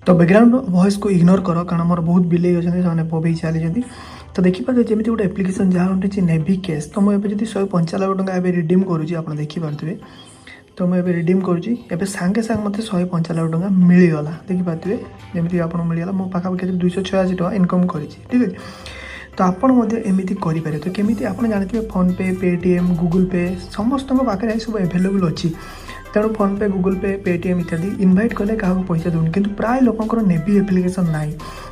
तो background voice को ignore कर कारण मोर बहुत बिले अच्छे बोबई चली। तो देखिए जमी गोटे एप्लिकेशन जहाँ उठी नेवी कैश। तो मुझे 195 टका रिडीम करुँची आप देखिपे। तो मुझे रिडीम करुँचे सांगे सांग मत 195 टका मिलगला देखिपे जमी आप मिलगला मो पाखापाखि 286 टका इनकम कर ठीक है। तो आपड़ एमती करेंगे। तो केमी आप जानते हैं फोन पे पेटीएम गूगल पे समस्त पाखे सब एभेलेबल अच्छी। तेणु फोन पे गूगल पे पेटीएम इत्यादि इनवाइट कले क्या पैसा दूनी कि प्राय लोकर नेवी एप्लिकेशन ना।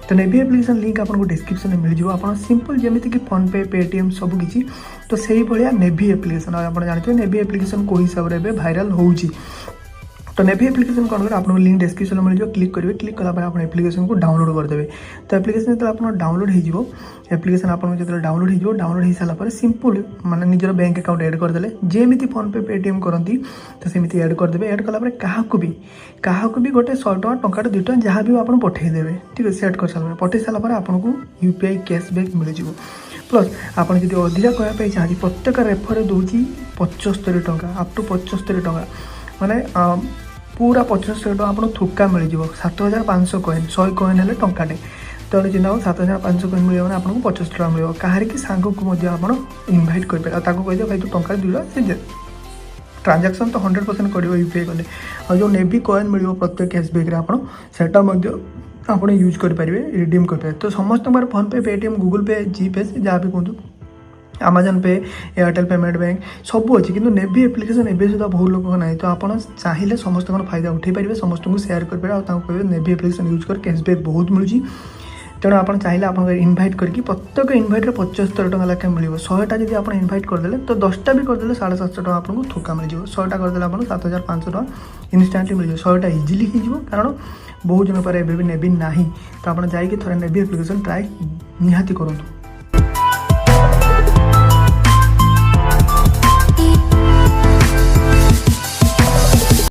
तो नेवी एप्लिकेशन लिंक आपको डिस्क्रिप्शन में मिल जाए। आप सिंपल जमीती कि फोन पे पेटीएम सबकि तो से भाया नेवी एप्लिकेशन आप जानते हैं नेवी एप्लिकेशन को हिसाब से भाइराल होची। तो नेवी एप्लिकेशन कौन कर आपको लिंक डिस्क्रिप्शन में मिल जाए। क्लिक करेंगे क्लिक कला आप एप्लिकेशन को डाउनलोड करदे। तो एप्लिकेशन जो आप डाउनलोड हो एप्लिकेशन आपको जो डाउनलोड हो सारापर सिंपल माने निजर बैंक अकाउंट ऐड करदे जेमी फोन पे पेटीएम करती तो सेमती ऐड करदे। ऐड कलापर क्या भी गोटे 100 टका टंका 2 टका जहाँ भी आप पठेदेवे ठीक है। सेट कर सारा पठे सारापर आपको यूपीआई कैशबैक मिल जाए। प्लस आप जो अधिका कहवाई चाहती प्रत्येक रेफर दूसरी 75 टका अप टू 75 टका माने पूरा 75 टका आपको थुका मिल जाए। 7500 कॉइन 100 कॉइन है टंकाटे तो चिन्ह 7500 कॉइन मिले आपको 50 टका मिले। कहार कि सांग को आप इनभाइट करेंगे कहीदे भाई तू टंका 2 टका ट्रांजैक्शन तो 100% कर यूपीआई कले और जो नेवी कॉइन मिले प्रत्येक कैशबैक आप यूज करेंगे रिडीम करेंगे। तो समस्त फोन पे पेटीएम गूगल पे जीपे जहाँ भी कहूँ अमेजन पे एयरटेल पेमेंट बैंक सब अच्छी किंतु नेवी एप्लिकेशन एवं सुधा बहुत लोग ना। तो आप चाहिए समस्त फायदा उठे पारे समस्त को सेयार करेंगे और कहे नेवी एप्लिकेशन यूज कर कैशबैक बहुत मिलूँ। तेणु आप चाहिए आप इनभाइट करके प्रत्येक इनभाइट 75 टका लेखे मिले। 100टा जब आप इनभाइट करदे तो 10टा भी करदे 750 टका आपको थोका मिल जाए। 100टा करदे आप 7500 टका इनस्टांटली मिल जाए। 100टा इजिली हो कारण बहुत जन पर एवं नेवी ना। तो आप जाइए थोड़ा नेवी एप्लिकेशन ट्राए निहाती करूँ।